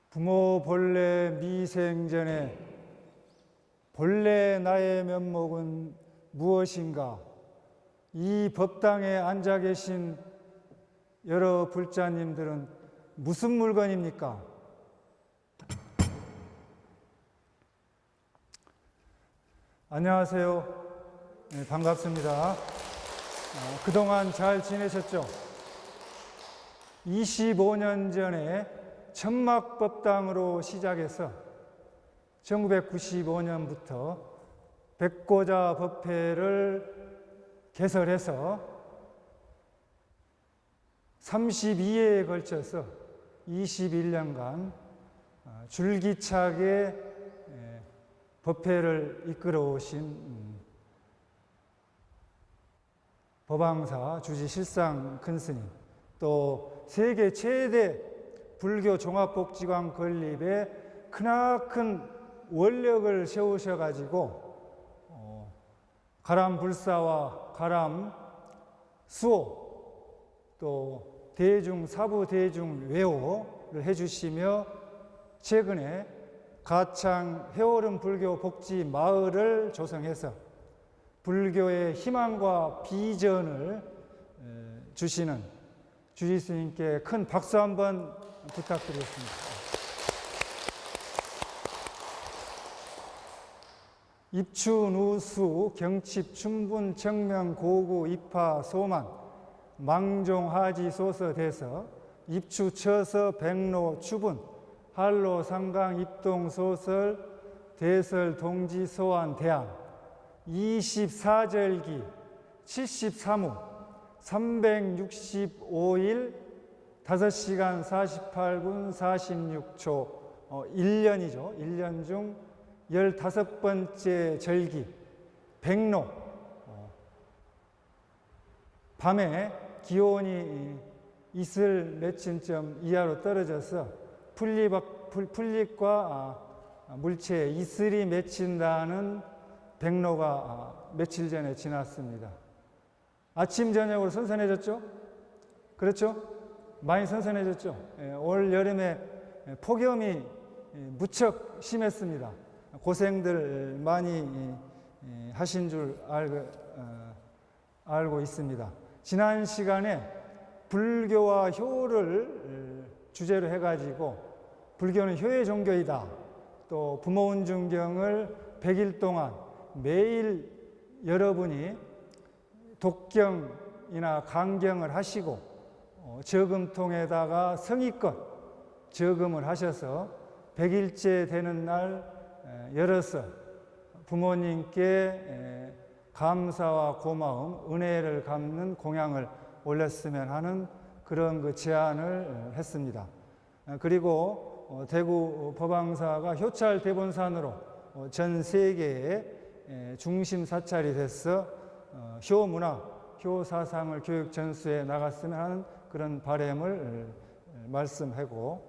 부모 본래 미생전에 본래 나의 면목은 무엇인가? 이 법당에 앉아 계신 여러 불자님들은 무슨 물건입니까? 안녕하세요. 네, 반갑습니다. 그동안 잘 지내셨죠? 25년 전에 천막법당으로 시작해서 1995년부터 백고자 법회를 개설해서 32회에 걸쳐서 21년간 줄기차게 법회를 이끌어 오신 법왕사 주지 실상 큰스님, 또 세계 최대 불교 종합복지관 건립에 크나큰 원력을 세우셔가지고 가람불사와 가람 수호, 또 대중 사부 대중 외호를 해주시며 최근에 가창 해오름 불교 복지 마을을 조성해서 불교의 희망과 비전을 주시는 주지 스님께 큰 박수 한번 부탁드리겠습니다. 입추, 누수, 경칩, 춘분, 청명, 고구, 입하, 소만, 망종, 하지, 소서, 대서, 입추, 처서, 백로, 추분, 한로, 상강, 입동, 소설, 대설, 동지, 소환, 대안, 24절기, 73후, 365일, 5시간 48분 46초, 1년이죠. 1년 중 15번째 절기, 백로. 밤에 기온이 이슬 몇층점 이하로 떨어져서 풀잎과 물체에 이슬이 맺힌다는 백로가 며칠 전에 지났습니다. 아침 저녁으로 선선해졌죠? 그렇죠? 많이 선선해졌죠? 올 여름에 폭염이 무척 심했습니다. 고생들 많이 하신 줄 알고 있습니다. 지난 시간에 불교와 효를 주제로 해가지고 불교는 효의 종교이다. 또 부모운중경을 100일 동안 매일 여러분이 독경이나 강경을 하시고 저금통에다가 성의껏 저금을 하셔서 100일째 되는 날 열어서 부모님께 감사와 고마움, 은혜를 갚는 공양을 올렸으면 하는 그런 그 제안을 했습니다. 그리고 대구 법왕사가 효찰 대본산으로 전 세계의 중심 사찰이 돼서 효문화, 효사상을 교육 전수에 나갔으면 하는 그런 바람을 말씀했고,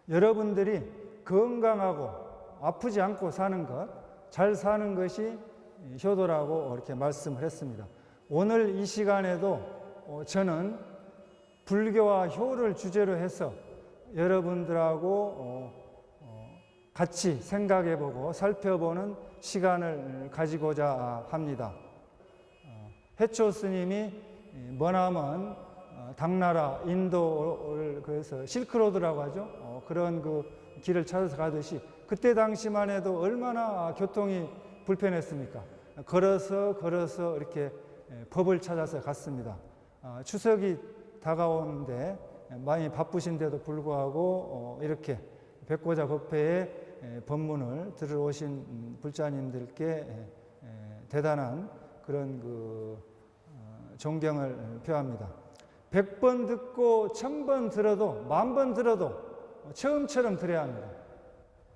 여러분들이 건강하고 아프지 않고 사는 것, 잘 사는 것이 효도라고 이렇게 말씀을 했습니다. 오늘 이 시간에도 저는 불교와 효를 주제로 해서 여러분들하고 같이 생각해보고 살펴보는 시간을 가지고자 합니다. 해초 스님이 머나먼 당나라 인도를 그래서 실크로드라고 하죠. 그런 그 길을 찾아서 가듯이 그때 당시만 해도 얼마나 교통이 불편했습니까? 걸어서 이렇게 법을 찾아서 갔습니다. 추석이 다가오는데 많이 바쁘신데도 불구하고 이렇게 백고자 법회에 법문을 들으러 오신 불자님들께 대단한 그런 그 존경을 표합니다. 100번 듣고 1000번 들어도 10,000번 들어도 처음처럼 들어야 합니다.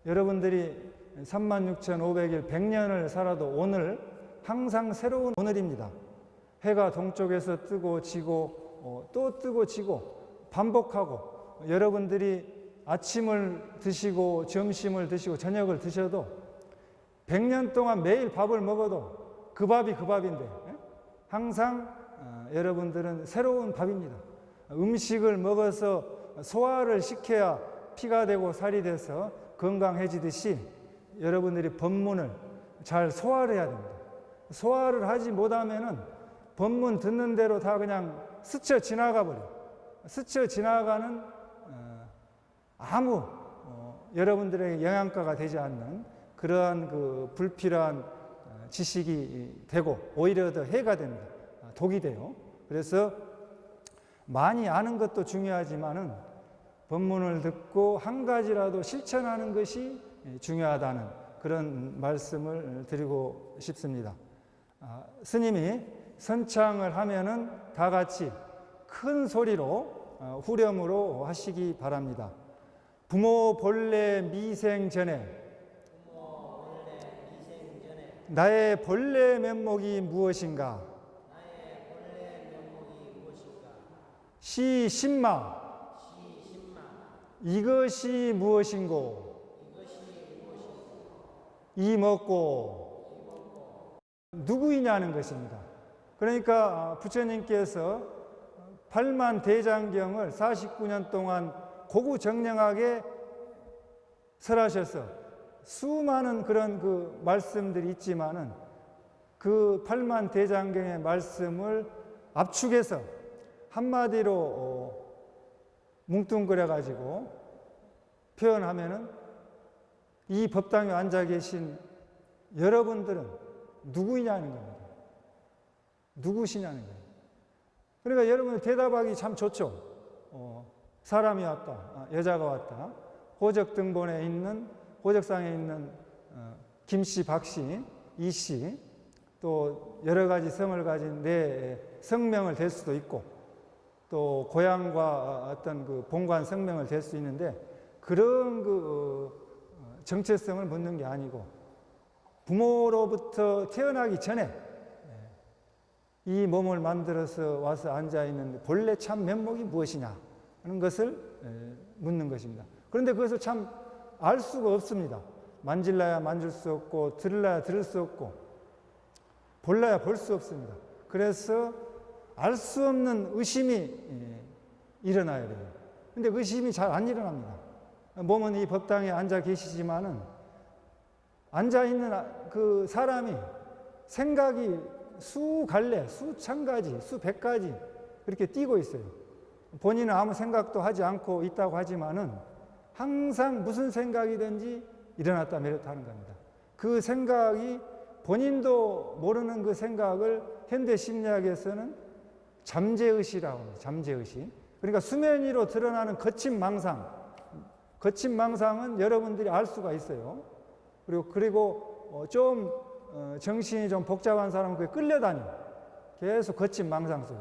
여러분들이 36,500일 100년을 살아도 오늘 항상 새로운 오늘입니다. 해가 동쪽에서 뜨고 지고 또 뜨고 지고 반복하고, 여러분들이 아침을 드시고 점심을 드시고 저녁을 드셔도 100년 동안 매일 밥을 먹어도 그 밥이 그 밥인데 항상 여러분들은 새로운 밥입니다. 음식을 먹어서 소화를 시켜야 피가 되고 살이 돼서 건강해지듯이 여러분들이 법문을 잘 소화를 해야 됩니다. 소화를 하지 못하면은 법문 듣는 대로 다 그냥 스쳐 지나가 버려요. 스쳐 지나가는 아무 여러분들에게 영양가가 되지 않는 그러한 그 불필요한 지식이 되고 오히려 더 해가 됩니다. 독이 돼요. 그래서 많이 아는 것도 중요하지만은 법문을 듣고 한 가지라도 실천하는 것이 중요하다는 그런 말씀을 드리고 싶습니다. 스님이 선창을 하면은 다 같이 큰 소리로 후렴으로 하시기 바랍니다. 부모 본래 미생 전에 나의 본래 면목이 무엇인가? 시신마 이것이 무엇인고? 이 먹고 누구이냐는 것입니다. 그러니까 부처님께서 8만 대장경을 49년 동안 고구정령하게 설하셔서 수많은 그런 그 말씀들이 있지만은 그 8만 대장경의 말씀을 압축해서 한마디로 뭉뚱그려 가지고 표현하면은 이 법당에 앉아 계신 여러분들은 누구이냐는 겁니다. 누구시냐는 거예요. 그러니까 여러분 대답하기 참 좋죠. 사람이 왔다, 여자가 왔다, 호적등본에 있는 호적상에 있는 김씨, 박씨, 이씨, 또 여러 가지 성을 가진 내 성명을 댈 수도 있고, 또 고향과 어떤 그 본관 성명을 댈 수 있는데 그런 그 정체성을 묻는 게 아니고 부모로부터 태어나기 전에 이 몸을 만들어서 와서 앉아 있는 본래 참 면목이 무엇이냐 하는 것을 묻는 것입니다. 그런데 그것을 참 알 수가 없습니다. 만질라야 만질 수 없고 들을라야 들을 수 없고 볼라야 볼 수 없습니다. 그래서 알 수 없는 의심이 일어나야 돼요. 근데 의심이 잘 안 일어납니다. 몸은 이 법당에 앉아 계시지만은 앉아 있는 그 사람이 생각이 수갈래, 수천 가지, 수백 가지 그렇게 뛰고 있어요. 본인은 아무 생각도 하지 않고 있다고 하지만은 항상 무슨 생각이든지 일어났다 내렸다 하는 겁니다. 그 생각이 본인도 모르는 그 생각을 현대 심리학에서는 잠재의식이라고 합니다. 잠재의식. 그러니까 수면 위로 드러나는 거친 망상, 거친 망상은 여러분들이 알 수가 있어요. 그리고 좀 정신이 좀 복잡한 사람은 그게 끌려다녀. 계속 거친 망상 속에.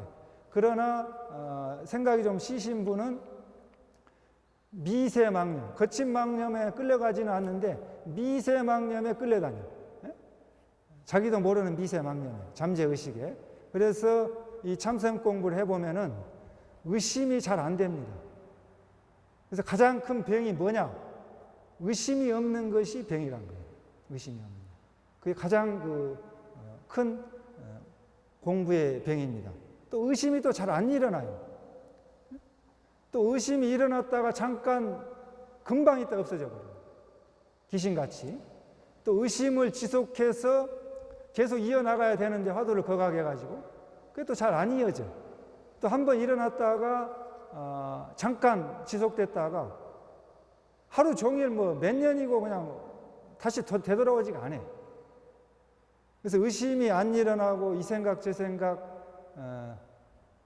그러나 생각이 좀 시신 분은 미세망념, 거친 망념에 끌려가지는 않는데 미세망념에 끌려다녀. 자기도 모르는 미세망념에, 잠재의식에. 그래서 이 참선 공부를 해보면은 의심이 잘 안 됩니다. 그래서 가장 큰 병이 뭐냐? 의심이 없는 것이 병이란 거예요. 의심이 없는 것. 그게 가장 큰 공부의 병입니다. 또 의심이 또 잘 안 일어나요. 또 의심이 일어났다가 잠깐 금방 있다 없어져 버려요. 귀신같이. 또 의심을 지속해서 계속 이어나가야 되는데 화두를 거각해 가지고 그게 또 잘 안 이어져. 또 한 번 일어났다가 잠깐 지속됐다가 하루 종일 몇 년이고 그냥 다시 되돌아오지가 않아요. 그래서 의심이 안 일어나고 이 생각 저 생각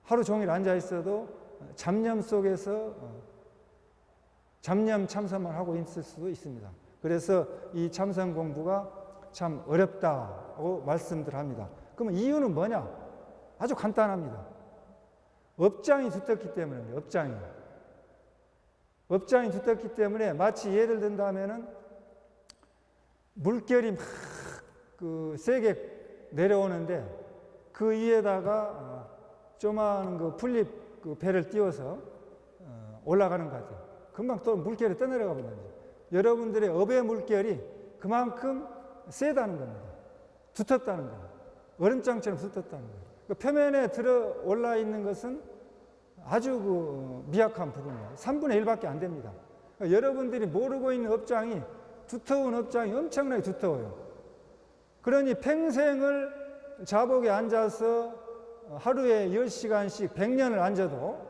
하루 종일 앉아 있어도 잡념 속에서 잡념 참선만 하고 있을 수도 있습니다. 그래서 이 참선 공부가 참 어렵다고 말씀들 합니다. 그러면 이유는 뭐냐? 아주 간단합니다. 업장이 두텁기 때문입니다. 업장이 두텁기 때문에 마치 예를 든다면은 물결이 막 세게 내려오는데 그 위에다가 조그마한 풀잎 배를 띄워서 올라가는 것 같아요. 금방 또 물결이 떠내려가 버리는 거죠. 여러분들의 업의 물결이 그만큼 세다는 겁니다. 두텁다는 거예요. 얼음장처럼 두텁다는 거예요. 그 표면에 들어 올라 있는 것은 아주 미약한 부분이에요. 3분의 1밖에 안 됩니다. 그러니까 여러분들이 모르고 있는 업장이 두터운 업장이 엄청나게 두터워요. 그러니 평생을 자복에 앉아서 하루에 10시간씩 100년을 앉아도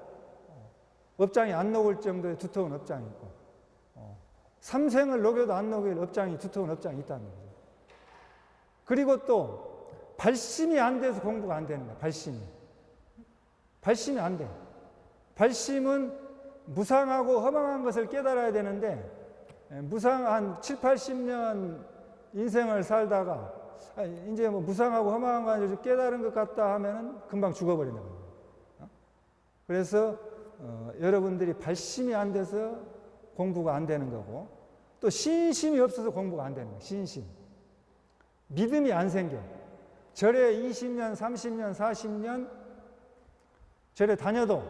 업장이 안 녹을 정도의 두터운 업장이 있고 3생을 녹여도 안 녹일 업장이 두터운 업장이 있다는 거죠. 그리고 또 발심이 안 돼서 공부가 안 되는 거예요. 발심이 안 돼. 발심은 무상하고 허망한 것을 깨달아야 되는데 무상한 7, 80년 인생을 살다가 이제 무상하고 허망한 거 깨달은 것 같다 하면은 금방 죽어버리는 거예요. 그래서 여러분들이 발심이 안 돼서 공부가 안 되는 거고 또 신심이 없어서 공부가 안 되는 거예요. 신심. 믿음이 안 생겨. 절에 20년, 30년, 40년 절에 다녀도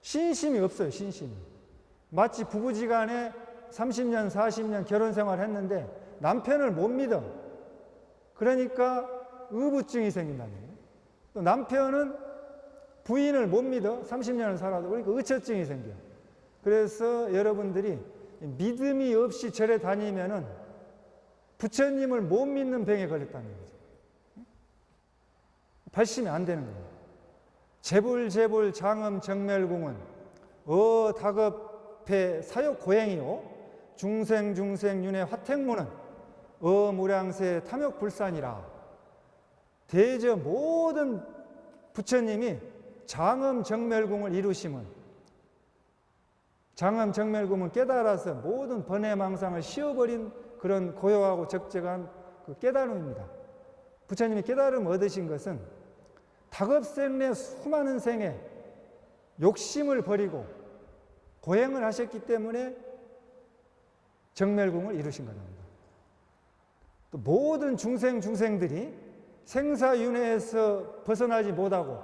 신심이 없어요. 신심이. 마치 부부지간에 30년, 40년 결혼 생활을 했는데 남편을 못 믿어. 그러니까 의부증이 생긴다는 거예요. 또 남편은 부인을 못 믿어. 30년을 살아도. 그러니까 의처증이 생겨. 그래서 여러분들이 믿음이 없이 절에 다니면은 부처님을 못 믿는 병에 걸렸다는 거죠. 발심이 안 되는 거예요. 재불 장엄 정멸궁은 다급해 사욕 고행이요 중생 윤회 화택문은 무량세 탐욕 불산이라. 대저 모든 부처님이 장엄 정멸궁을 이루심은 장엄 정멸궁은 깨달아서 모든 번뇌망상을 씌워버린 그런 고요하고 적적한 그 깨달음입니다. 부처님이 깨달음 얻으신 것은 다급생내 수많은 생에 욕심을 버리고 고행을 하셨기 때문에 정멸궁을 이루신 겁니다. 또 모든 중생들이 생사윤회에서 벗어나지 못하고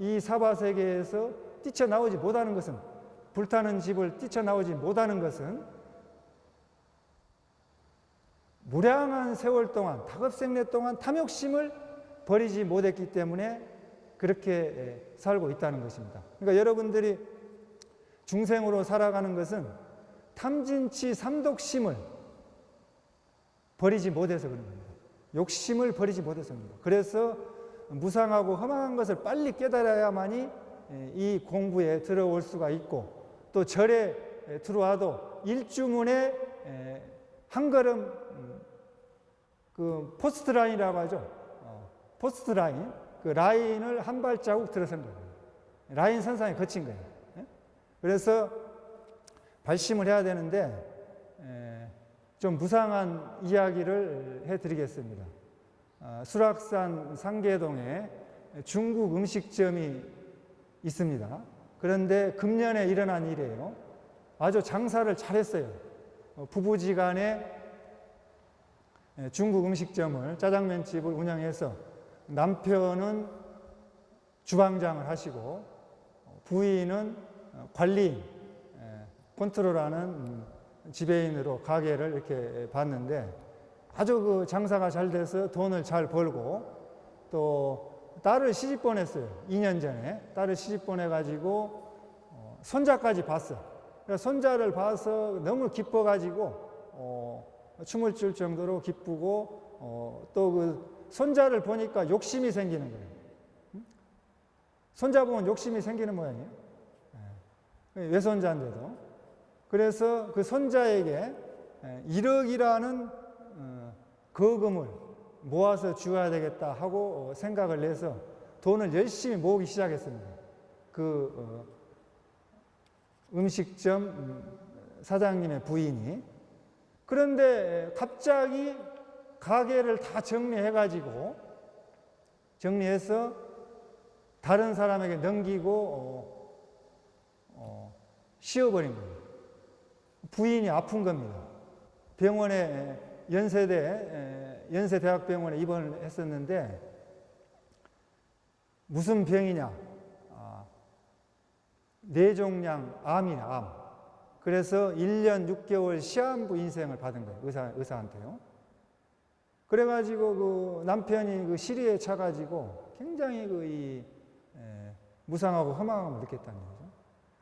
이 사바세계에서 뛰쳐나오지 못하는 것은 불타는 집을 뛰쳐나오지 못하는 것은 무량한 세월 동안 다급생내 동안 탐욕심을 버리지 못했기 때문에 그렇게 살고 있다는 것입니다. 그러니까 여러분들이 중생으로 살아가는 것은 탐진치 삼독심을 버리지 못해서 그런 겁니다. 욕심을 버리지 못해서 그런 겁니다. 그래서 무상하고 허망한 것을 빨리 깨달아야만이 이 공부에 들어올 수가 있고 또 절에 들어와도 일주문에 한 걸음 그 포스트라인이라고 하죠. 포스트라인 그 라인을 한 발자국 들어선 거예요. 라인 선상에 거친 거예요. 그래서 발심을 해야 되는데 좀 무상한 이야기를 해드리겠습니다. 수락산 상계동에 중국 음식점이 있습니다. 그런데 금년에 일어난 일이에요. 아주 장사를 잘했어요. 부부지간에 중국 음식점을, 짜장면집을 운영해서 남편은 주방장을 하시고 부인은 관리인, 컨트롤하는 지배인으로 가게를 이렇게 봤는데 아주 그 장사가 잘 돼서 돈을 잘 벌고 또 딸을 시집 보냈어요. 2년 전에 딸을 시집 보내가지고 손자까지 봤어. 그러니까 손자를 봐서 너무 기뻐가지고 춤을 출 정도로 기쁘고 또 그 손자를 보니까 욕심이 생기는 거예요. 손자 보면 욕심이 생기는 모양이에요. 외손자인데도. 그래서 그 손자에게 1억이라는 거금을 모아서 주어야 되겠다 하고 생각을 내서 돈을 열심히 모으기 시작했습니다. 그 음식점 사장님의 부인이. 그런데 갑자기 가게를 다 정리해서 다른 사람에게 넘기고 쉬어버린 거예요. 부인이 아픈 겁니다. 병원에 연세대학병원에 입원을 했었는데 무슨 병이냐? 뇌종양 암이냐, 암. 그래서 1년 6개월 시한부 인생을 받은 거예요. 의사한테요. 그래가지고 그 남편이 그 시리에 차가지고 굉장히 무상하고 허망함을 느꼈다는 거죠.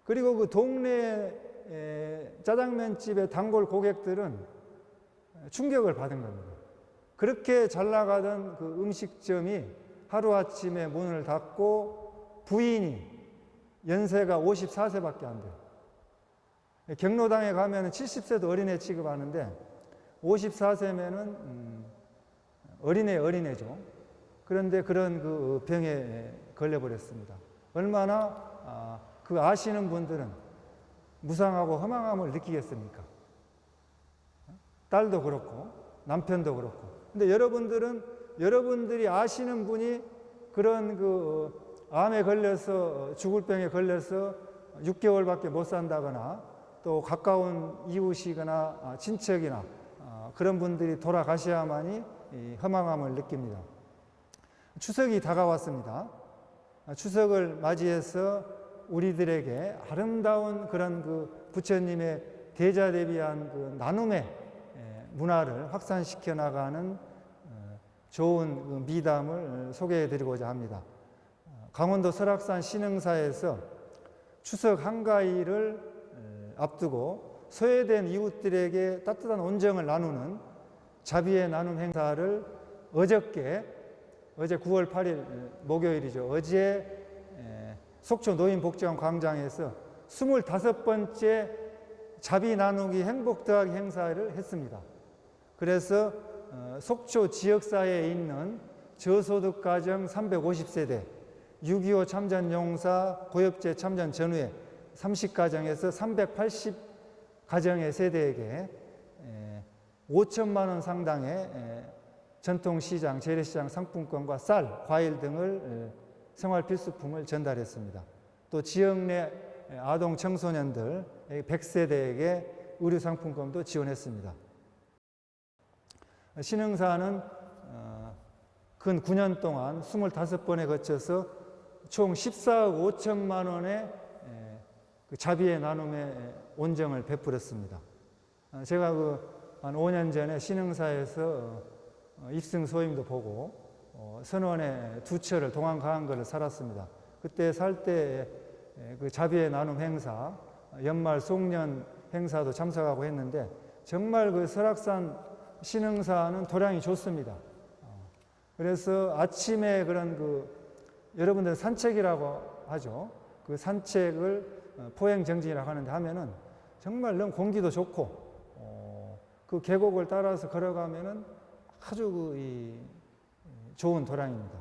그리고 그 동네 짜장면집의 단골 고객들은 충격을 받은 겁니다. 그렇게 잘 나가던 그 음식점이 하루아침에 문을 닫고 부인이 연세가 54세밖에 안 돼요. 경로당에 가면 70세도 어린애 취급하는데 54세면은 어린애죠. 그런데 그런 그 병에 걸려버렸습니다. 얼마나 그 아시는 분들은 무상하고 허망함을 느끼겠습니까? 딸도 그렇고 남편도 그렇고. 근데 여러분들이 아시는 분이 그런 그 암에 걸려서 죽을 병에 걸려서 6개월밖에 못 산다거나 또 가까운 이웃이거나 친척이나 그런 분들이 돌아가셔야만이 이 허망함을 느낍니다. 추석이 다가왔습니다. 추석을 맞이해서 우리들에게 아름다운 그런 그 부처님의 대자대비한 그 나눔의 문화를 확산시켜 나가는 좋은 그 미담을 소개해 드리고자 합니다. 강원도 설악산 신흥사에서 추석 한가위를 앞두고 소외된 이웃들에게 따뜻한 온정을 나누는 자비의 나눔 행사를 어제 9월 8일 목요일이죠. 어제 속초 노인복지관 광장에서 25번째 자비 나누기 행복 더하기 행사를 했습니다. 그래서 속초 지역사회에 있는 저소득 가정 350세대, 6.25 참전용사 고엽제 참전 전후에 30가정에서 380가정의 세대에게 5천만 원 상당의 전통시장, 재래시장 상품권과 쌀, 과일 등을 생활필수품을 전달했습니다. 또 지역 내 아동 청소년들 100세대에게 의류상품권도 지원했습니다. 신흥사는 근 9년 동안 25번에 거쳐서 총 14억 5천만 원의 자비의 나눔의 온정을 베풀었습니다. 제가 한 5년 전에 신흥사에서 입승 소임도 보고 선원의 2처를 동안 강한 거를 살았습니다. 그때 살 때 그 자비의 나눔 행사, 연말 송년 행사도 참석하고 했는데 정말 그 설악산 신흥사는 도량이 좋습니다. 그래서 아침에 그런 여러분들 산책이라고 하죠. 그 산책을 포행정진이라고 하는데 하면은 정말 너무 공기도 좋고 그 계곡을 따라서 걸어가면은 아주 좋은 도량입니다.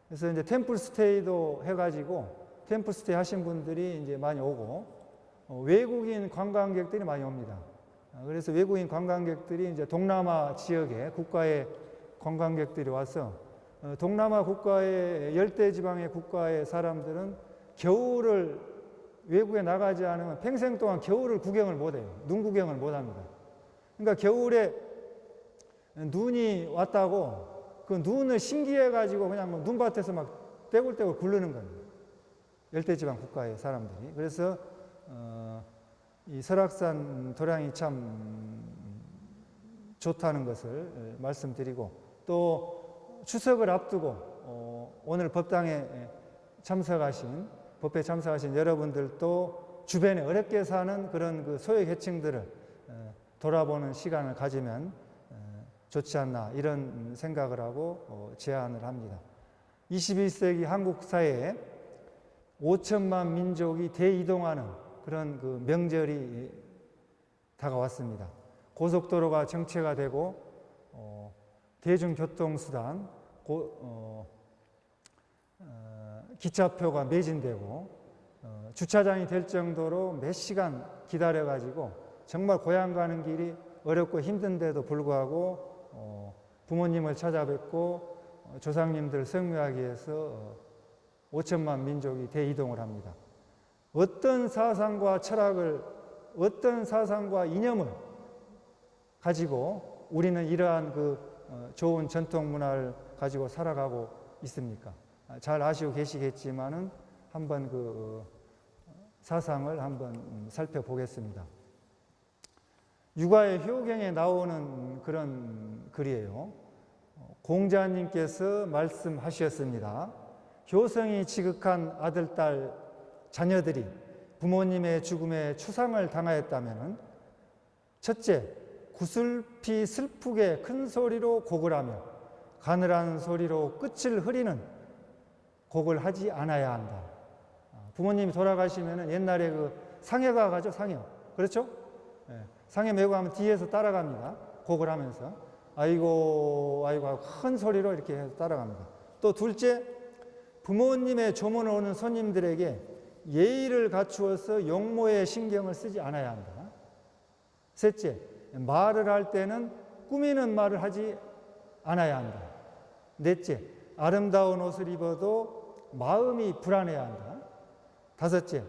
그래서 이제 템플스테이도 해가지고 템플스테이 하신 분들이 이제 많이 오고 외국인 관광객들이 많이 옵니다. 그래서 외국인 관광객들이 이제 동남아 지역의 국가의 관광객들이 와서 동남아 국가의 열대지방의 국가의 사람들은 겨울을 외국에 나가지 않으면 평생 동안 겨울을 구경을 못해요. 눈 구경을 못합니다. 그러니까 겨울에 눈이 왔다고 그 눈을 신기해가지고 그냥 뭐 눈밭에서 막 떼굴떼굴 굴르는 겁니다. 열대지방 국가의 사람들이. 그래서 이 설악산 도량이 참 좋다는 것을 말씀드리고, 또 추석을 앞두고 오늘 법당에 참석하신, 법회에 참석하신 여러분들도 주변에 어렵게 사는 그런 그 소외계층들을 돌아보는 시간을 가지면 좋지 않나, 이런 생각을 하고 제안을 합니다. 21세기 한국 사회에 5천만 민족이 대이동하는 그런 그 명절이 다가왔습니다. 고속도로가 정체가 되고 대중교통수단, 기차표가 매진되고 주차장이 될 정도로 몇 시간 기다려가지고 정말 고향 가는 길이 어렵고 힘든데도 불구하고 부모님을 찾아뵙고 조상님들 성묘하기 위해서 5천만 민족이 대이동을 합니다. 어떤 사상과 철학을, 어떤 사상과 이념을 가지고 우리는 이러한 그 좋은 전통 문화를 가지고 살아가고 있습니까? 잘 아시고 계시겠지만은 한번 그 사상을 한번 살펴보겠습니다. 육아의 효경에 나오는 그런 글이에요. 공자님께서 말씀하셨습니다. 효성이 지극한 아들, 딸, 자녀들이 부모님의 죽음에 추상을 당하였다면 첫째, 구슬피 슬프게 큰 소리로 곡을 하며 가늘한 소리로 끝을 흐리는 곡을 하지 않아야 한다. 부모님이 돌아가시면 옛날에 그 상여가 가죠, 상여. 그렇죠? 상여 메고 가면 뒤에서 따라갑니다. 곡을 하면서. 아이고, 아이고, 큰 소리로 이렇게 해서 따라갑니다. 또 둘째, 부모님의 조문을 오는 손님들에게 예의를 갖추어서 용모의 신경을 쓰지 않아야 한다. 셋째, 말을 할 때는 꾸미는 말을 하지 않아야 한다. 넷째, 아름다운 옷을 입어도 마음이 불안해야 한다. 다섯째,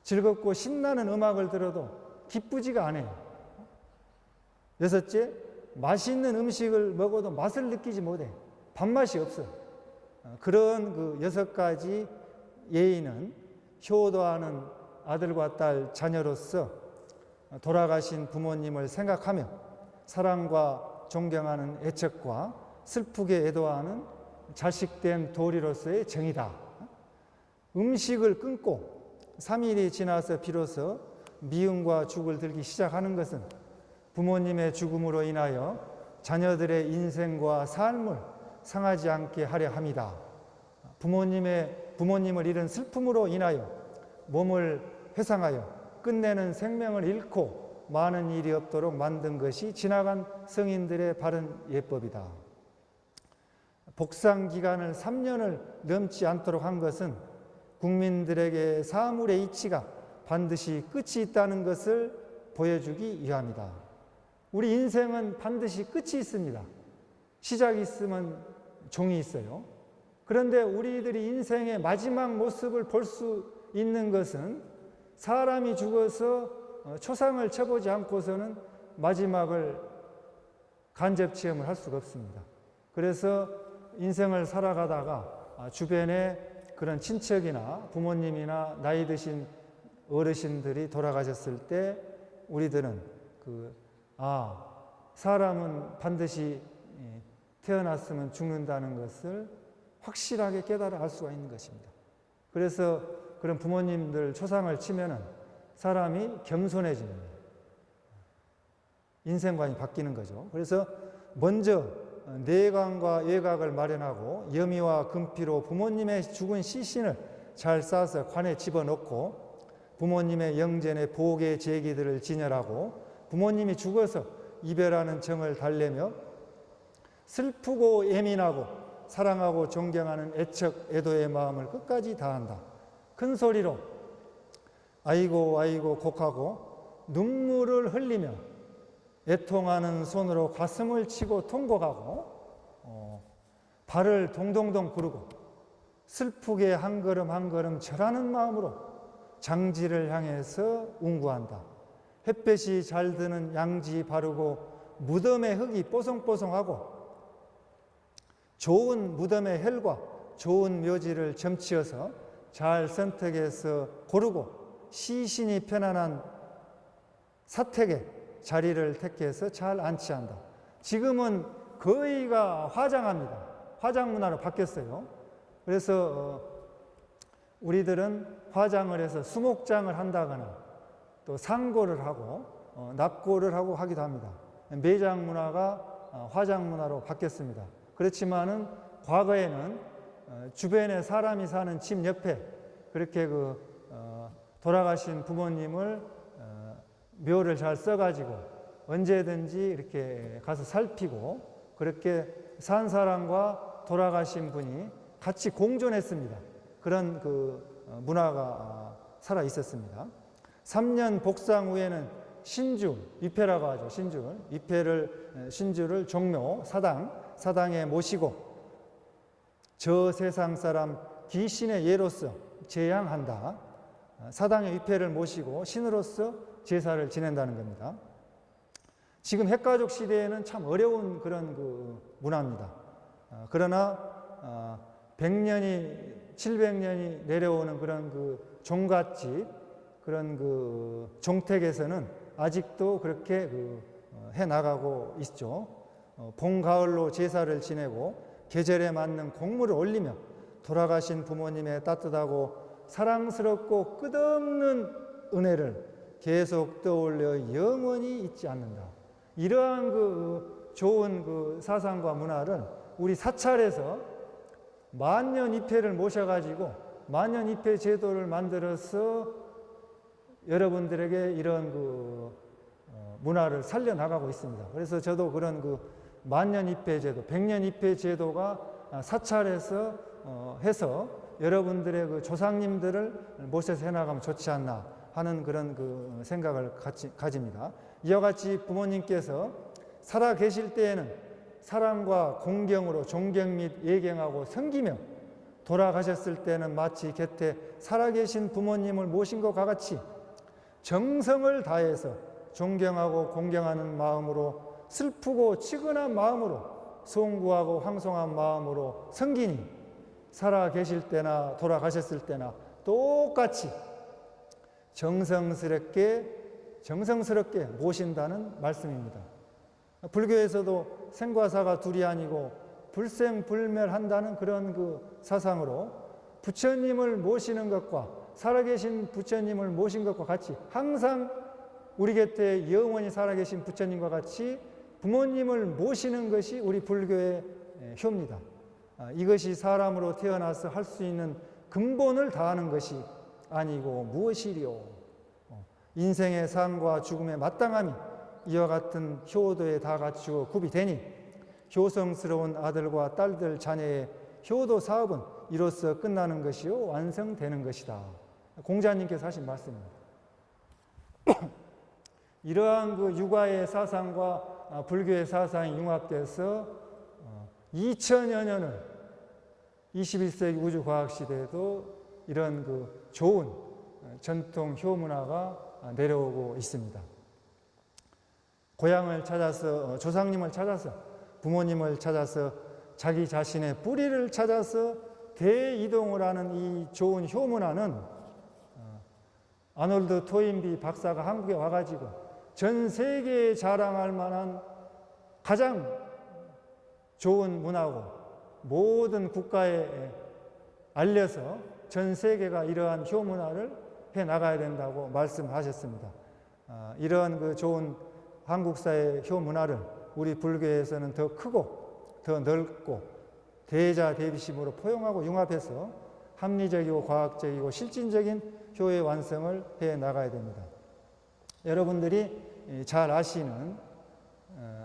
즐겁고 신나는 음악을 들어도 기쁘지가 않아요. 여섯째, 맛있는 음식을 먹어도 맛을 느끼지 못해. 밥맛이 없어. 그런 그 6가지 예의는 효도하는 아들과 딸, 자녀로서 돌아가신 부모님을 생각하며 사랑과 존경하는 애척과 슬프게 애도하는 자식된 도리로서의 정의다. 음식을 끊고 3일이 지나서 비로소 미음과 죽을 들기 시작하는 것은 부모님의 죽음으로 인하여 자녀들의 인생과 삶을 상하지 않게 하려 합니다. 부모님을 잃은 슬픔으로 인하여 몸을 회상하여 끝내는 생명을 잃고 많은 일이 없도록 만든 것이 지나간 성인들의 바른 예법이다. 복상 기간을 3년을 넘지 않도록 한 것은 국민들에게 사물의 이치가 반드시 끝이 있다는 것을 보여주기 위함이다. 우리 인생은 반드시 끝이 있습니다. 시작이 있으면 종이 있어요. 그런데 우리들이 인생의 마지막 모습을 볼 수 있는 것은 사람이 죽어서 초상을 쳐보지 않고서는 마지막을 간접 체험을 할 수가 없습니다. 그래서 인생을 살아가다가 주변에 그런 친척이나 부모님이나 나이 드신 어르신들이 돌아가셨을 때 우리들은 사람은 반드시 태어났으면 죽는다는 것을 확실하게 깨달아 알 수가 있는 것입니다. 그래서 그런 부모님들 초상을 치면은 사람이 겸손해집니다. 인생관이 바뀌는 거죠. 그래서 먼저 내관과 외곽을 마련하고 염이와 금피로 부모님의 죽은 시신을 잘 싸서 관에 집어넣고 부모님의 영전에 복의 제기들을 진열하고 부모님이 죽어서 이별하는 정을 달래며 슬프고 예민하고 사랑하고 존경하는 애척, 애도의 마음을 끝까지 다한다. 큰 소리로 아이고 아이고 곡하고 눈물을 흘리며 애통하는 손으로 가슴을 치고 통곡하고 발을 동동동 구르고 슬프게 한 걸음 한 걸음 절하는 마음으로 장지를 향해서 운구한다. 햇볕이 잘 드는 양지 바르고 무덤의 흙이 뽀송뽀송하고 좋은 무덤의 혈과 좋은 묘지를 점치어서 잘 선택해서 고르고 시신이 편안한 사택에 자리를 택해서 잘 안치한다. 지금은 거의가 화장합니다. 화장 문화로 바뀌었어요. 그래서 우리들은 화장을 해서 수목장을 한다거나 또 상고를 하고 납고를 하고 하기도 합니다. 매장 문화가 화장 문화로 바뀌었습니다. 그렇지만은 과거에는 주변에 사람이 사는 집 옆에 그렇게 돌아가신 부모님을 묘를 잘 써가지고 언제든지 이렇게 가서 살피고 그렇게 산 사람과 돌아가신 분이 같이 공존했습니다. 그런 문화가 살아 있었습니다. 3년 복상 후에는 신주, 위패라고 하죠. 신주를 종묘, 사당에 모시고 저 세상 사람 귀신의 예로서 제양한다. 사당의 위패를 모시고 신으로서 제사를 지낸다는 겁니다. 지금 핵가족 시대에는 참 어려운 그런 문화입니다. 그러나 100년이 700년이 내려오는 그런 종갓집 그런 종택에서는 아직도 그렇게 해 나가고 있죠. 봄 가을로 제사를 지내고 계절에 맞는 곡물을 올리며 돌아가신 부모님의 따뜻하고 사랑스럽고 끝없는 은혜를 계속 떠올려 영원히 잊지 않는다. 이러한 좋은 사상과 문화를 우리 사찰에서 만년입회를 모셔가지고 만년입회 제도를 만들어서 여러분들에게 이런 문화를 살려나가고 있습니다. 그래서 저도 그런 만년입회 제도, 100년입회 제도가 사찰에서 해서 여러분들의 조상님들을 모셔서 해나가면 좋지 않나 하는 그런 생각을 가집니다. 이와 같이 부모님께서 살아 계실 때에는 사랑과 공경으로 존경 및 예경하고 섬기며 돌아가셨을 때는 마치 곁에 살아계신 부모님을 모신 것과 같이 정성을 다해서 존경하고 공경하는 마음으로 슬프고 치근한 마음으로 송구하고 황송한 마음으로 섬기니 살아 계실 때나 돌아가셨을 때나 똑같이 정성스럽게 모신다는 말씀입니다. 불교에서도 생과 사가 둘이 아니고 불생불멸한다는 그런 사상으로 부처님을 모시는 것과 살아계신 부처님을 모신 것과 같이 항상 우리 곁에 영원히 살아계신 부처님과 같이 부모님을 모시는 것이 우리 불교의 효입니다. 이것이 사람으로 태어나서 할 수 있는 근본을 다하는 것이 아니고 무엇이리요. 인생의 삶과 죽음의 마땅함이 이와 같은 효도에 다 갖추어 굽이 되니 효성스러운 아들과 딸들 자녀의 효도 사업은 이로써 끝나는 것이요 완성되는 것이다. 공자님께서 하신 말씀입니다. 이러한 육아의 사상과 불교의 사상이 융합돼서 2000여 년을 21세기 우주과학시대에도 이런 좋은 전통 효문화가 내려오고 있습니다. 고향을 찾아서 조상님을 찾아서 부모님을 찾아서 자기 자신의 뿌리를 찾아서 대이동을 하는 이 좋은 효문화는 아놀드 토인비 박사가 한국에 와가지고 전 세계에 자랑할 만한 가장 좋은 문화고 모든 국가에 알려서 전 세계가 이러한 효문화를 해 나가야 된다고 말씀하셨습니다. 이러한 좋은 한국사의 효문화를 우리 불교에서는 더 크고 더 넓고 대자대비심으로 포용하고 융합해서 합리적이고 과학적이고 실질적인 효의 완성을 해 나가야 됩니다. 여러분들이 잘 아시는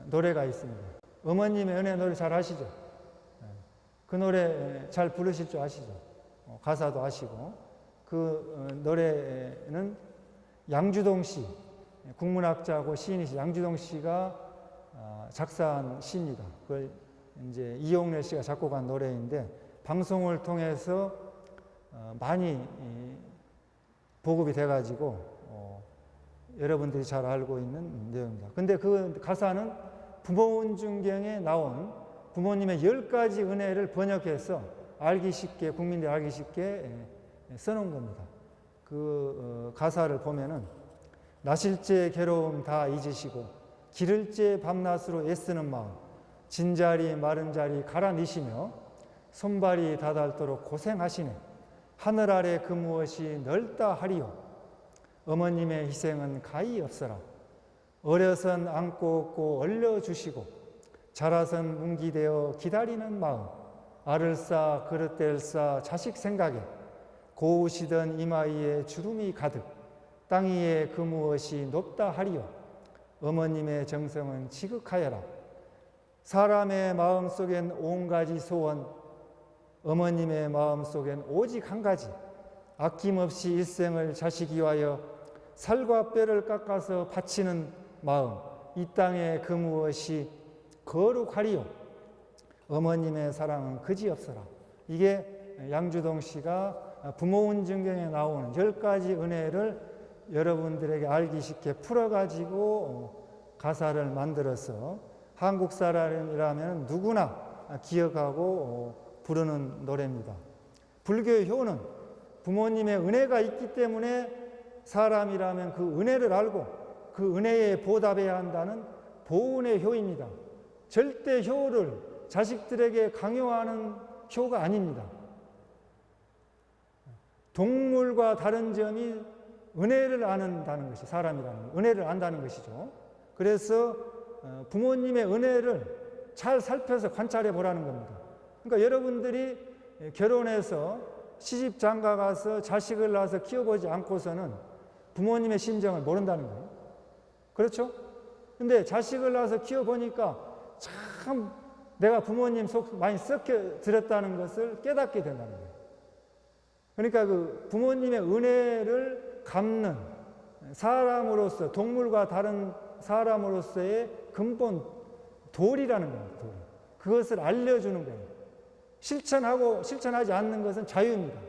노래가 있습니다. 어머님의 은혜 노래 잘 아시죠? 그 노래 잘 부르실 줄 아시죠? 가사도 아시고 그 노래는 양주동 시, 국문학자고 시인이시 양주동 씨가 작사한 시입니다. 그걸 이제 이용래 씨가 작곡한 노래인데 방송을 통해서 많이 보급이 돼가지고 여러분들이 잘 알고 있는 내용입니다. 근데 그 가사는 부모운중경에 나온 부모님의 10가지 은혜를 번역해서 알기 쉽게, 국민들이 알기 쉽게 써놓은 겁니다. 그 가사를 보면은 나실제 괴로움 다 잊으시고 기를제 밤낮으로 애쓰는 마음 진자리 마른 자리 갈아니시며 손발이 다닳도록 고생하시네 하늘 아래 그 무엇이 넓다 하리요 어머님의 희생은 가히 없어라 어려선 안고 업고 얼려주시고 자라선 뭉기되어 기다리는 마음 알을 싸 그릇될 싸 자식 생각에 고우시던 이마위에 주름이 가득 땅 위에 그 무엇이 높다 하리요 어머님의 정성은 지극하여라 사람의 마음속엔 온가지 소원 어머님의 마음속엔 오직 한 가지 아낌없이 일생을 자식 위하여 살과 뼈를 깎아서 바치는 마음 이 땅에 그 무엇이 거룩하리요 어머님의 사랑은 그지없어라. 이게 양주동 씨가 부모운중경에 나오는 10가지 은혜를 여러분들에게 알기 쉽게 풀어가지고 가사를 만들어서 한국 사람이라면 누구나 기억하고 부르는 노래입니다. 불교의 효는 부모님의 은혜가 있기 때문에 사람이라면 그 은혜를 알고 그 은혜에 보답해야 한다는 보은의 효입니다. 절대 효를 자식들에게 강요하는 효가 아닙니다. 동물과 다른 점이 은혜를 안다는 것이 사람이라는 은혜를 안다는 것이죠. 그래서 부모님의 은혜를 잘 살펴서 관찰해 보라는 겁니다. 그러니까 여러분들이 결혼해서 시집 장가 가서 자식을 낳아서 키워보지 않고서는 부모님의 심정을 모른다는 거예요. 그렇죠? 근데 자식을 낳아서 키워보니까 참 내가 부모님 속 많이 썩혀 드렸다는 것을 깨닫게 된다는 거예요. 그러니까 그 부모님의 은혜를 갚는 사람으로서 동물과 다른 사람으로서의 근본 도리라는 겁니다. 도리. 그것을 알려주는 거예요. 실천하고 실천하지 않는 것은 자유입니다.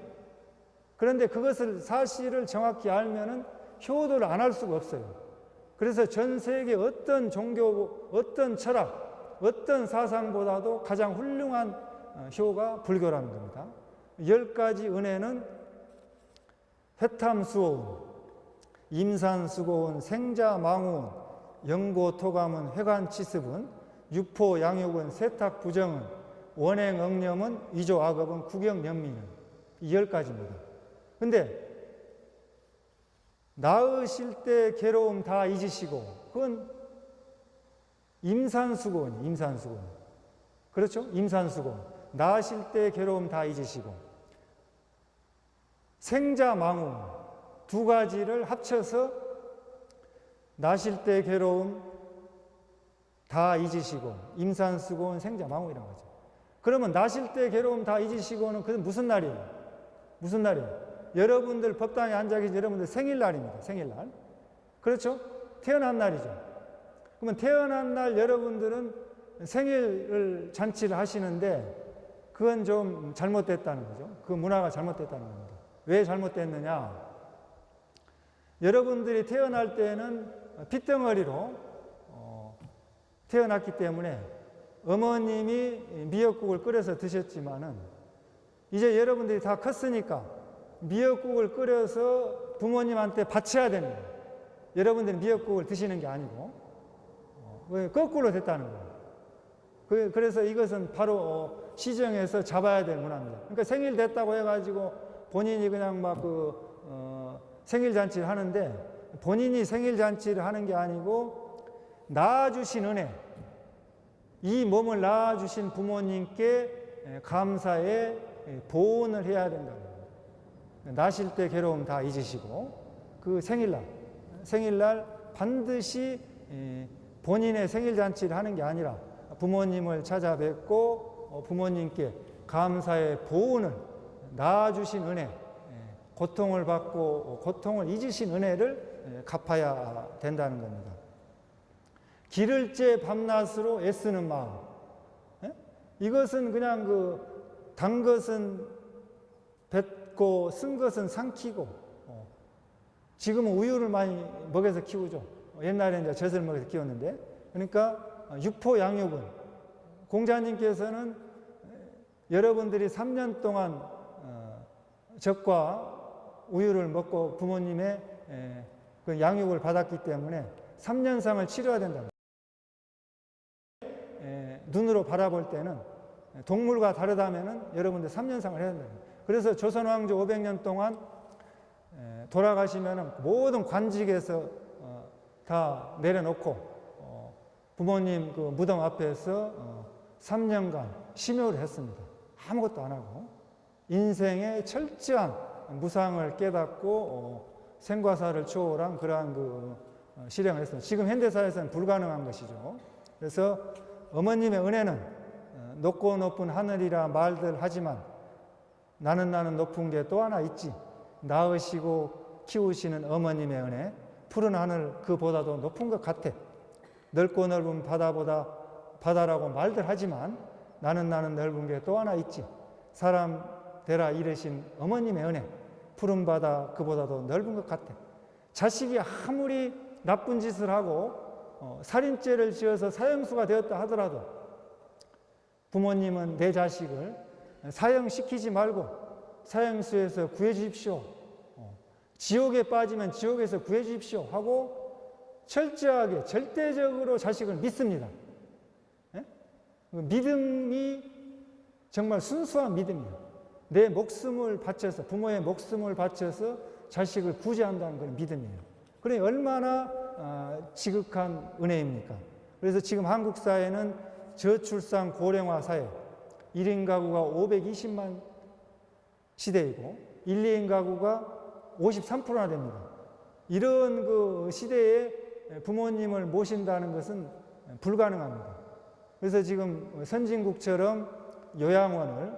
그런데 그것을 사실을 정확히 알면은 효도를 안 할 수가 없어요. 그래서 전 세계 어떤 종교, 어떤 철학, 어떤 사상보다도 가장 훌륭한 효가 불교라는 겁니다. 10가지 은혜는 회탐수호운, 임산수고운, 생자망우운, 영고토감은, 회관치습은, 육포양육은, 세탁부정은, 원행억념은, 위조악업은, 구경연민은 이 10가지입니다. 근데 낳으실 때 괴로움 다 잊으시고 그건 임산수고원, 임산수고원. 그렇죠? 임산수고원. 낳으실 때 괴로움 다 잊으시고 생자망우 두 가지를 합쳐서 낳으실 때 괴로움 다 잊으시고 임산수고원, 생자망우이라는 거죠. 그러면 낳으실 때 괴로움 다 잊으시고는 그게 무슨 날이에요? 무슨 날이에요? 여러분들 법당에 앉아 계신 여러분들 생일날입니다. 생일날. 그렇죠? 태어난 날이죠. 그러면 태어난 날 여러분들은 생일 잔치를 하시는데 그건 좀 잘못됐다는 거죠. 그 문화가 잘못됐다는 겁니다. 왜 잘못됐느냐? 여러분들이 태어날 때는 핏덩어리로 태어났기 때문에 어머님이 미역국을 끓여서 드셨지만은 이제 여러분들이 다 컸으니까 미역국을 끓여서 부모님한테 바쳐야 되는 거예요. 여러분들이 미역국을 드시는 게 아니고 거꾸로 됐다는 거예요. 그래서 이것은 바로 시정해서 잡아야 될 문화입니다. 그러니까 생일 됐다고 해가지고 본인이 그냥 막 생일 잔치를 하는데 본인이 생일 잔치를 하는 게 아니고 낳아주신 은혜, 이 몸을 낳아주신 부모님께 감사의 보온을 해야 된다는 거예요. 나실 때 괴로움 다 잊으시고 그 생일날 반드시 본인의 생일잔치를 하는 게 아니라 부모님을 찾아뵙고 부모님께 감사의 보온을 낳아주신 은혜, 고통을 받고 고통을 잊으신 은혜를 갚아야 된다는 겁니다. 기를째 밤낮으로 애쓰는 마음. 이것은 그냥 단 것은 뱉고 쓴 것은 삼키고, 지금은 우유를 많이 먹여서 키우죠. 옛날에는 이제 젖을 먹여서 키웠는데, 그러니까 육포 양육은 공자님께서는 여러분들이 3년 동안 젖과 우유를 먹고 부모님의 그 양육을 받았기 때문에 3년상을 치러야 된다. 눈으로 바라볼 때는 동물과 다르다면은 여러분들 3년상을 해야 된다. 그래서 조선 왕조 500년 동안 돌아가시면은 모든 관직에서 다 내려놓고 부모님 그 무덤 앞에서 3년간 심효를 했습니다. 아무것도 안 하고 인생의 철저한 무상을 깨닫고 생과사를 초월한 그러한 그 실행을 했습니다. 지금 현대사에서는 불가능한 것이죠. 그래서 어머님의 은혜는 높고 높은 하늘이라 말들 하지만 나는 높은 게 또 하나 있지. 낳으시고 키우시는 어머님의 은혜, 푸른 하늘 그보다도 높은 것 같아. 넓고 넓은 바다라고 말들 하지만 나는 넓은 게 또 하나 있지. 사람 되라 이르신 어머님의 은혜, 푸른 바다 그보다도 넓은 것 같아. 자식이 아무리 나쁜 짓을 하고 살인죄를 지어서 사형수가 되었다 하더라도 부모님은 내 자식을 사형시키지 말고 사형수에서 구해주십시오. 지옥에 빠지면 지옥에서 구해주십시오 하고 철저하게 절대적으로 자식을 믿습니다. 믿음이 정말 순수한 믿음이에요. 내 목숨을 바쳐서, 부모의 목숨을 바쳐서 자식을 구제한다는 그런 믿음이에요. 그러니 얼마나 지극한 은혜입니까? 그래서 지금 한국 사회는 저출산 고령화 사회, 1인 가구가 520만 시대이고 1, 2인 가구가 53%나 됩니다. 이런 그 시대에 부모님을 모신다는 것은 불가능합니다. 그래서 지금 선진국처럼 요양원을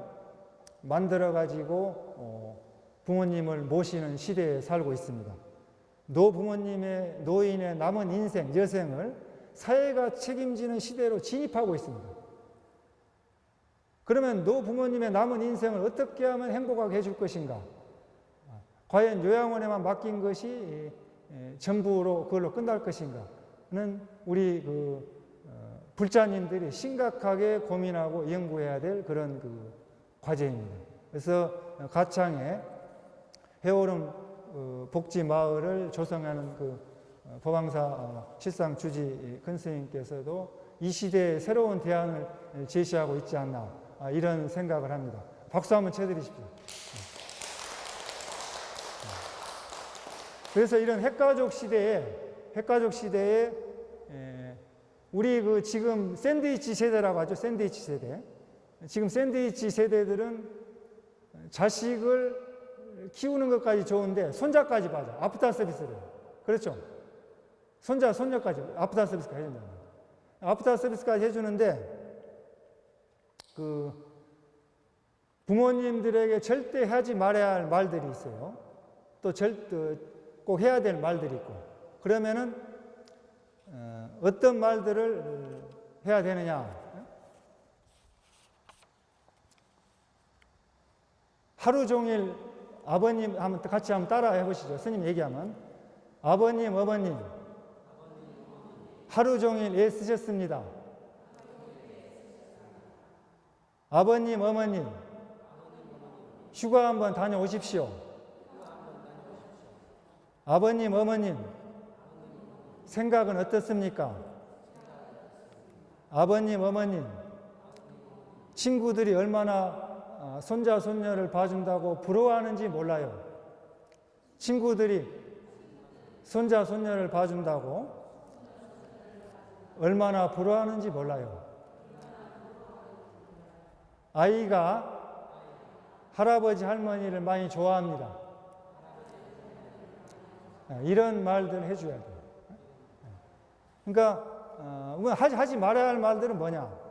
만들어 가지고 부모님을 모시는 시대에 살고 있습니다. 노인의 남은 인생, 여생을 사회가 책임지는 시대로 진입하고 있습니다. 그러면 노부모님의 남은 인생을 어떻게 하면 행복하게 해줄 것인가? 과연 요양원에만 맡긴 것이 전부로 그걸로 끝날 것인가?는 우리 불자님들이 심각하게 고민하고 연구해야 될 그런 과제입니다. 그래서 가창에 해오름 복지마을을 조성하는 법왕사 실상주지 큰 스님께서도 이 시대에 새로운 대안을 제시하고 있지 않나 이런 생각을 합니다. 박수 한번 쳐드리십시오. 그래서 이런 핵가족 시대에 우리 지금 샌드위치 세대라고 하죠. 샌드위치 세대. 지금 샌드위치 세대들은 자식을 키우는 것까지 좋은데 손자까지 봐줘. 아프터 서비스를. 그렇죠? 손자, 손녀까지 아프터 서비스까지 해준다. 아프터 서비스까지 해주는데 부모님들에게 절대 하지 말아야 할 말들이 있어요. 또 꼭 해야 될 말들이 있고. 그러면은 어떤 말들을 해야 되느냐? 하루 종일 아버님 같이 한번 따라 해보시죠. 스님 얘기하면 아버님, 어머님 하루 종일 애쓰셨습니다. 아버님, 어머님 휴가 한번 다녀오십시오. 아버님, 어머님 생각은 어떻습니까? 아버님, 어머님 친구들이 얼마나 손자, 손녀를 봐준다고 부러워하는지 몰라요. 친구들이 손자, 손녀를 봐준다고 얼마나 부러워하는지 몰라요. 아이가 할아버지, 할머니를 많이 좋아합니다. 이런 말들 해줘야 돼요. 그러니까 하지 말아야 할 말들은 뭐냐?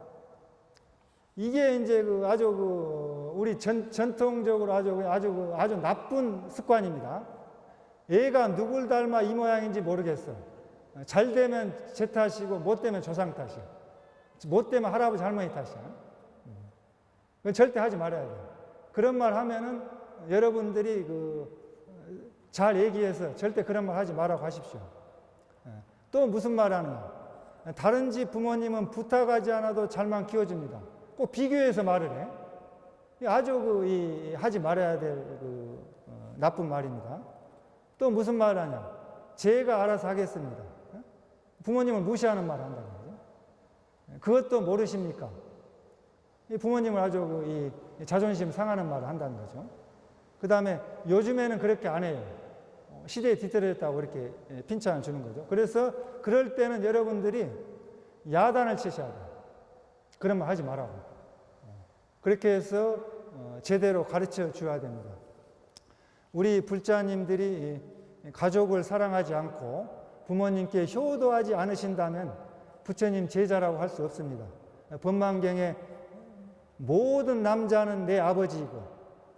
이게 이제 아주 우리 전통적으로 아주 나쁜 습관입니다. 애가 누굴 닮아 이 모양인지 모르겠어. 잘 되면 제 탓이고 못 되면 조상 탓이야. 못 되면 할아버지 할머니 탓이야. 그건 절대 하지 말아야 돼. 그런 말 하면은 여러분들이 잘 얘기해서 절대 그런 말 하지 말라고 하십시오. 또 무슨 말 하느냐. 다른 집 부모님은 부탁하지 않아도 잘만 키워줍니다. 꼭 비교해서 말을 해. 아주 하지 말아야 될 나쁜 말입니다. 또 무슨 말 하냐. 제가 알아서 하겠습니다. 부모님을 무시하는 말 한다는 거죠. 그것도 모르십니까? 부모님을 아주 자존심 상하는 말을 한다는 거죠. 그 다음에 요즘에는 그렇게 안 해요. 시대에 뒤떨어졌다고 이렇게 핀찬을 주는 거죠. 그래서 그럴 때는 여러분들이 야단을 치셔야 돼요. 그런 말 하지 말라고. 그렇게 해서 제대로 가르쳐 줘야 됩니다. 우리 불자님들이 가족을 사랑하지 않고 부모님께 효도하지 않으신다면 부처님 제자라고 할 수 없습니다. 법만경에 모든 남자는 내 아버지이고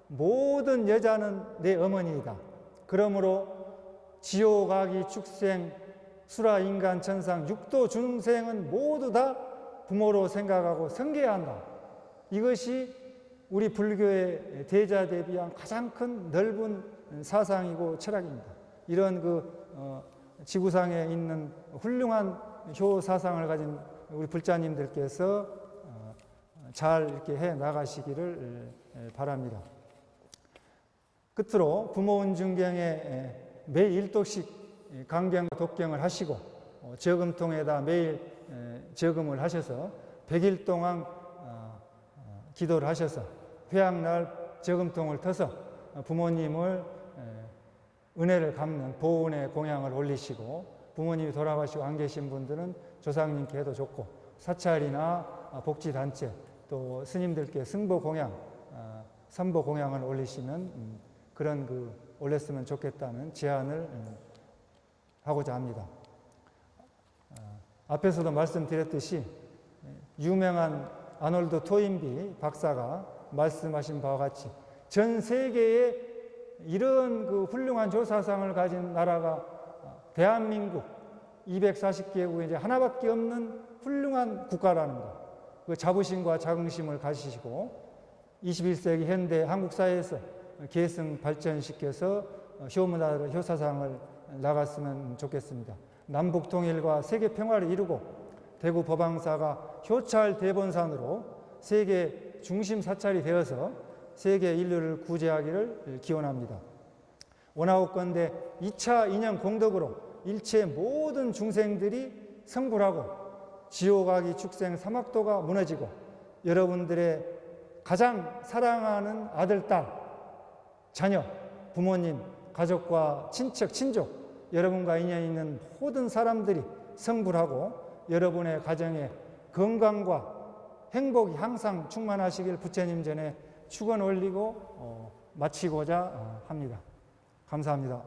모든 여자는 내 어머니이다. 그러므로 지옥, 아기, 축생, 수라, 인간, 천상, 육도, 중생은 모두 다 부모로 생각하고 섬겨야 한다. 이것이 우리 불교의 대자대비한 가장 큰 넓은 사상이고 철학입니다. 이런 지구상에 있는 훌륭한 효 사상을 가진 우리 불자님들께서 잘 이렇게 해 나가시기를 바랍니다. 끝으로 부모 운중경에 매일 1독씩 강경과 독경을 하시고 저금통에다 매일 저금을 하셔서 100일 동안 기도를 하셔서 회양날 저금통을 터서 부모님을 은혜를 갚는 보은의 공양을 올리시고 부모님이 돌아가시고 안 계신 분들은 조상님께 해도 좋고 사찰이나 복지단체 또 스님들께 승보 공양, 삼보 공양을 올리시면 그런 올렸으면 좋겠다는 제안을 하고자 합니다. 앞에서도 말씀드렸듯이 유명한 아놀드 토인비 박사가 말씀하신 바와 같이 전 세계에 이런 훌륭한 조사상을 가진 나라가 대한민국 240개국에 이제 하나밖에 없는 훌륭한 국가라는 것. 그 자부심과 자긍심을 가지시고 21세기 현대 한국 사회에서 계승 발전시켜서 효문화를 효사상을 나갔으면 좋겠습니다. 남북 통일과 세계 평화를 이루고 대구 법왕사가 효찰 대본산으로 세계 중심 사찰이 되어서 세계 인류를 구제하기를 기원합니다. 원하옵건대 2차 인연 공덕으로 일체 모든 중생들이 성불하고 지옥아기 축생 사막도가 무너지고 여러분들의 가장 사랑하는 아들, 딸, 자녀, 부모님, 가족과 친척, 친족, 여러분과 인연 있는 모든 사람들이 성불하고 여러분의 가정에 건강과 행복이 항상 충만하시길 부처님 전에 축원 올리고 마치고자 합니다. 감사합니다.